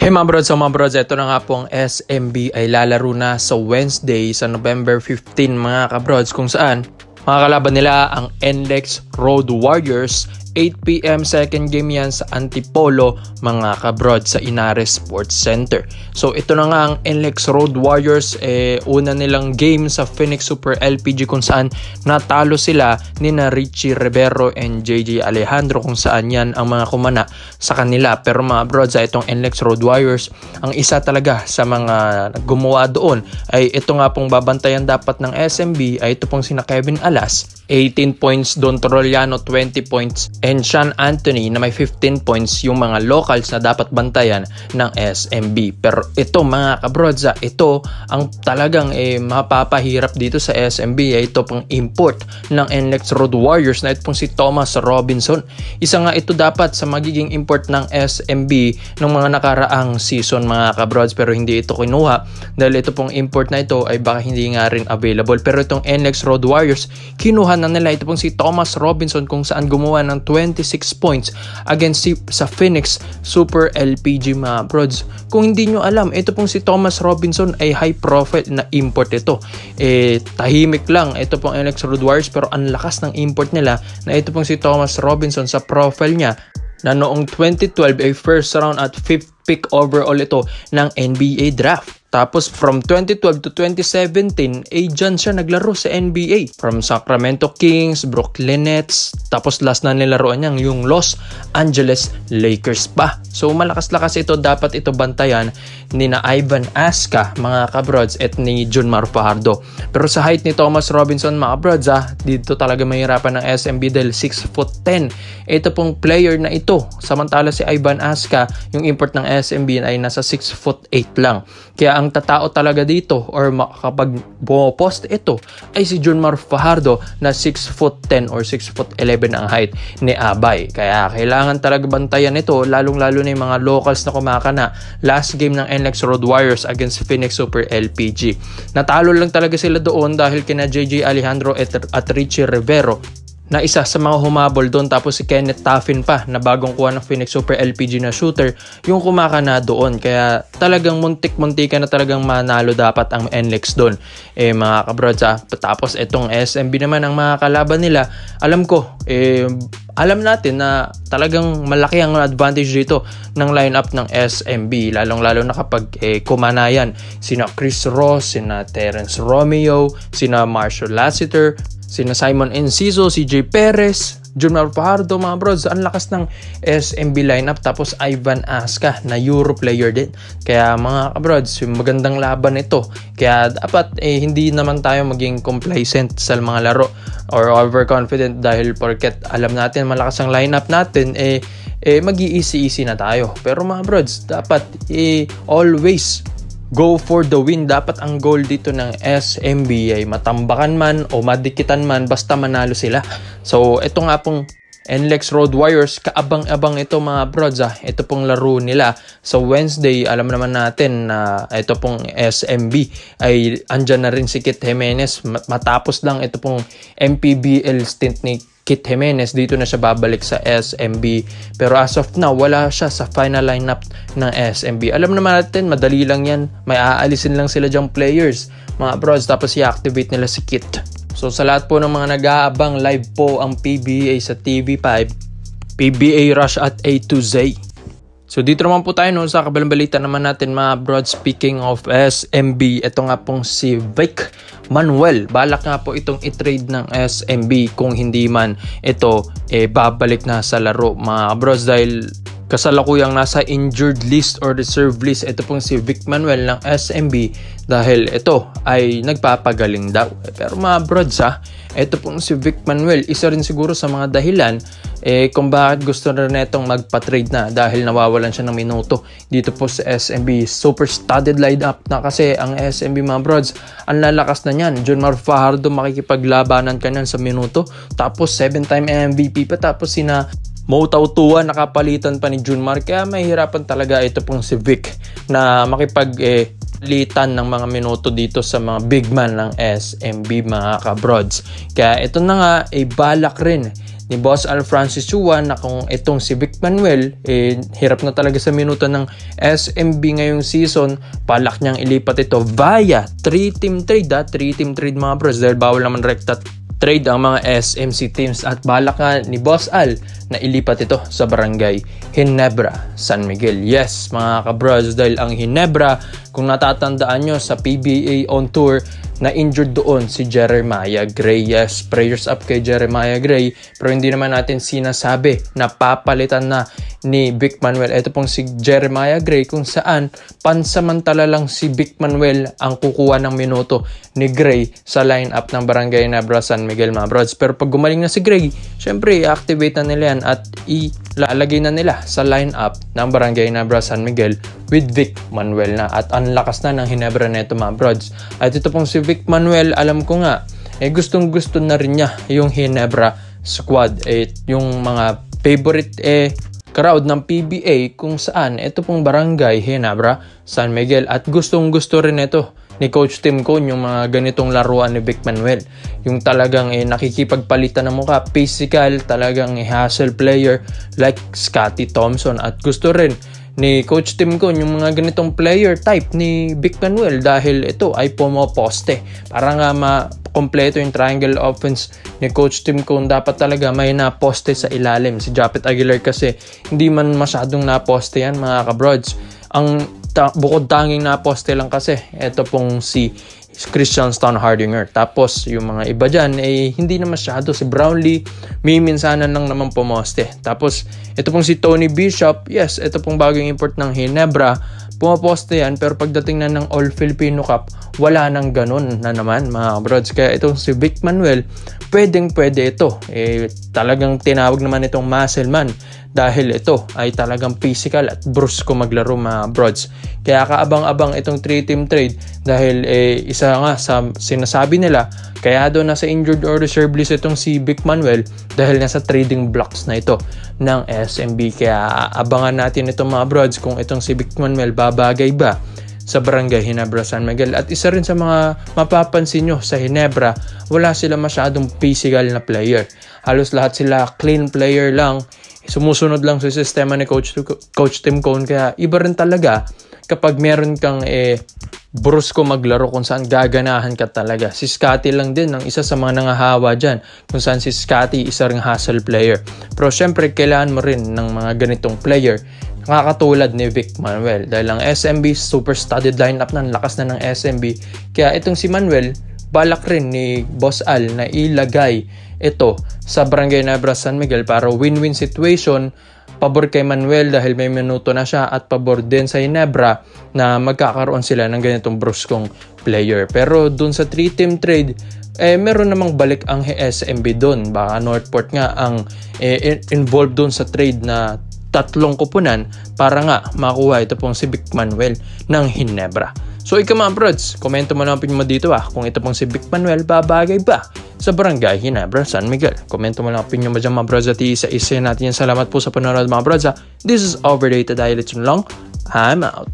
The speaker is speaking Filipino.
Hey mga brods, ito na nga po ang SMB ay lalaro na sa Wednesday sa November 15 mga kabrods, kung saan makakalaban nila ang NLEX Road Warriors. 8 PM second game yan sa Antipolo mga kabrod sa Inares Sports Center. So ito na nga ang NLEX Road Warriors, una nilang game sa Phoenix Super LPG kung saan natalo sila ni na Richie Rivero and JJ Alejandro, kung saan yan ang mga kumana sa kanila. Pero mga brods, itong NLEX Road Warriors, ang isa talaga sa mga gumawa doon ay ito nga pong babantayan dapat ng SMB ay ito pong sina Kevin Alas, 18 points, Don Toroliano 20 points, and Sean Anthony na may 15 points, yung mga locals na dapat bantayan ng SMB. Pero ito mga kabrodza, ito ang talagang mapapahirap dito sa SMB. Ito pang import ng NLEX Road Warriors na ito pong si Thomas Robinson. Isa nga ito dapat sa magiging import ng SMB ng mga nakaraang season mga kabrods, pero hindi ito kinuha dahil ito pong import na ito ay baka hindi nga rin available. Pero itong NLEX Road Warriors, kinuha na nila ito pong si Thomas Robinson, kung saan gumawa ng 26 points against sa Phoenix Super LPG mga brods. Kung hindi nyo alam, ito pong si Thomas Robinson ay high profile na import ito. Tahimik lang ito pong NLEX Road Warriors, pero ang lakas ng import nila na ito pong si Thomas Robinson sa profile niya na noong 2012 ay first round at 5th pick overall ito ng NBA draft. Tapos from 2012 to 2017, dyan siya naglaro sa NBA. From Sacramento Kings, Brooklyn Nets, tapos last na nilaroan niya yung Los Angeles Lakers pa. So malakas-lakas ito, dapat ito bantayan ni na Ivan Aska mga kabrods at ni Junmar Fajardo. Pero sa height ni Thomas Robinson mga kabrods, dito talaga mahirapan ng SMB dahil 6'10". Ito pong player na ito. Samantala si Ivan Aska, yung import ng SMB ay nasa 6'8" lang. Kaya ang tatao talaga dito or kapag bumopost ito ay si Junmar Fajardo na 6'10" or 6'11" ang height ni Abay. Kaya kailangan talaga bantayan ito, lalong-lalo na yung mga locals na kumakana. Last game ng NLEX Road Warriors against Phoenix Super LPG, natalo lang talaga sila doon dahil kina JJ Alejandro at Richie Rivero na isa sa mga humabol doon, tapos si Kenneth Taffin pa na bagong kuha ng Phoenix Super LPG na shooter yung kumakana doon. Kaya talagang muntik-muntikan na talagang manalo dapat ang NLEX doon mga kabrods. Tapos itong SMB naman ang mga kalaban nila, alam alam natin na talagang malaki ang advantage dito ng lineup ng SMB, lalong-lalo na kapag kumanayan sina Chris Ross, sina Terence Romeo, sina Marshall Lassiter, sina Simon Enciso, CJ Perez, Junmar Fajardo mga brods. Ang lakas ng SMB lineup, tapos Ivan Aska na Euro player din. Kaya mga kabrods, magandang laban ito. Kaya dapat hindi naman tayo maging complacent sa mga laro or overconfident dahil porket alam natin malakas ang lineup natin, mag-i-easy na tayo. Pero mga brods, dapat always go for the win. Dapat ang goal dito ng SMB ay matambakan man o madikitan man, basta manalo sila. So ito nga pong NLEX Road Warriors, kaabang-abang ito mga brods. Ito pong laro nila sa Wednesday. Alam naman natin na ito pong SMB ay andyan na rin si Kit Jimenez. Matapos lang ito pong MPBL stint ni Kit Jimenez, dito na siya babalik sa SMB. Pero as of now, wala siya sa final lineup ng SMB. Alam naman natin, madali lang yan. May aalisin lang sila dyang players mga bros, tapos i-activate nila si Kit. So sa lahat po ng mga nag-aabang, live po ang PBA sa TV5, PBA Rush at A to Z. So dito naman po tayo sa kabilang balita naman natin mga bros. Speaking of SMB, ito nga pong si Vic Manuel, balak nga po itong i-trade ng SMB kung hindi man ito babalik na sa laro mga bros, dahil kasalukuyang nasa injured list or reserve list ito pong si Vic Manuel ng SMB dahil ito ay nagpapagaling daw. Pero mga brods ito pong si Vic Manuel, isa rin siguro sa mga dahilan kung bakit gusto na rin itong magpa-trade na, dahil nawawalan siya ng minuto dito po sa SMB. Super studded lineup na kasi ang SMB mga brods. Ang lalakas na niyan, Junmar Fajardo makikipaglabanan ka niyan sa minuto, tapos 7-time MVP pa, tapos sina Mo Tautua nakapalitan pa ni Junmar. Kaya mahihirapan talaga ito pong si Vic na makipag-litan ng mga minuto dito sa mga big man ng SMB mga kabrods. Kaya ito na nga balak rin ni Boss Al Francis Chua na kung itong si Vic Manuel hirap na talaga sa minuto ng SMB ngayong season, balak niyang ilipat ito via 3-team trade 3-team trade mga bros, dahil bawal naman rekta trade ang mga SMC teams, at balak nga ni Boss Al na ilipat ito sa Barangay Ginebra, San Miguel. Yes mga kabros, dahil ang Ginebra, kung natatandaan nyo sa PBA on tour, na injured doon si Jeremiah Gray. Yes, prayers up kay Jeremiah Gray, pero hindi naman natin sinasabi na papalitan na ni Vic Manuel ito pong si Jeremiah Gray, kung saan pansamantala lang si Vic Manuel ang kukuha ng minuto ni Gray sa lineup ng Barangay Ginebra San Miguel mga brods. Pero pag gumaling na si Gray, syempre i-activate na nila yan at ilalagay na nila sa lineup ng Barangay Ginebra San Miguel with Vic Manuel na, at ang lakas na ng Ginebra neto mga brods. At ito pong si Vic Manuel, alam ko nga gustong gusto na rin niya yung Ginebra squad, yung mga favorite crowd ng PBA, kung saan ito pong Barangay Ginebra San Miguel, at gustong gusto rin ito ni Coach Tim Cone yung mga ganitong laruan ni Vic Manuel, yung talagang nakikipagpalitan ng mukha, physical, talagang hustle player like Scotty Thompson. At gusto rin ni Coach Tim Cone yung mga ganitong player type ni Vic Manuel, dahil ito ay pumoposte para nga kompleto yung triangle offense ni Coach Tim Cone. Dapat talaga may naposte sa ilalim. Si Japet Aguilar kasi hindi man masyadong naposte yan mga kabrods. Ang bukod tanging naposte lang kasi ito pong si Christian Stone Hardinger. Tapos yung mga iba dyan hindi na masyado. Si Brownlee minsanan lang naman pumoste. Tapos ito pong si Tony Bishop, yes, ito pong bagong import ng Ginebra, pumaposte yan, pero pagdating na ng All Filipino Cup, wala nang ganun na naman mga brods. Kaya itong si Vic Manuel, pwede ito. Talagang tinawag naman itong muscle man, dahil ito ay talagang physical at brusko maglaro mga brods. Kaya kaabang-abang itong 3-team trade, dahil isa nga sa sinasabi nila, kaya doon nasa injured or reserve list itong si Vic Manuel, dahil nasa trading blocks na ito ng SMB. Kaya abangan natin itong mga brods kung itong si Vic Manuel babagay ba sa Barangay Ginebra San Miguel. At isa rin sa mga mapapansin nyo sa Ginebra, wala sila masyadong physical na player. Halos lahat sila clean player lang, sumusunod lang sa sistema ni Coach Tim Cone. Kaya iba rin talaga kapag meron kang brusko maglaro, kung saan gaganahan ka talaga. Si Scotty lang din ang isa sa mga nangahawa dyan, kung saan si Scotty isa ring hustle player. Pero syempre kailangan mo rin ng mga ganitong player nakakatulad ni Vic Manuel, dahil ang SMB super studded lineup na, lakas na ng SMB. Kaya itong si Manuel, balak rin ni Boss Al na ilagay ito sa Barangay Ginebra San Miguel para win-win situation. Pabor kay Manuel dahil may minuto na siya, at pabor din sa Ginebra na magkakaroon sila ng ganitong bruskong player. Pero dun sa 3-team trade, meron namang balik ang SMB dun. Baka Northport nga ang involved dun sa trade na 3 kupunan para nga makuha ito pong si Vic Manuel ng Ginebra. So ikaw mga brods, komento mo lang mo dito kung ito pong si Vic Manuel babagay ba sa Barangay Ginebra San Miguel. Komento mo lang opinion mo dyan mga brods, at isa natin yan. Salamat po sa panonood mga brods. This is Overrated Highlights lang. I'm out.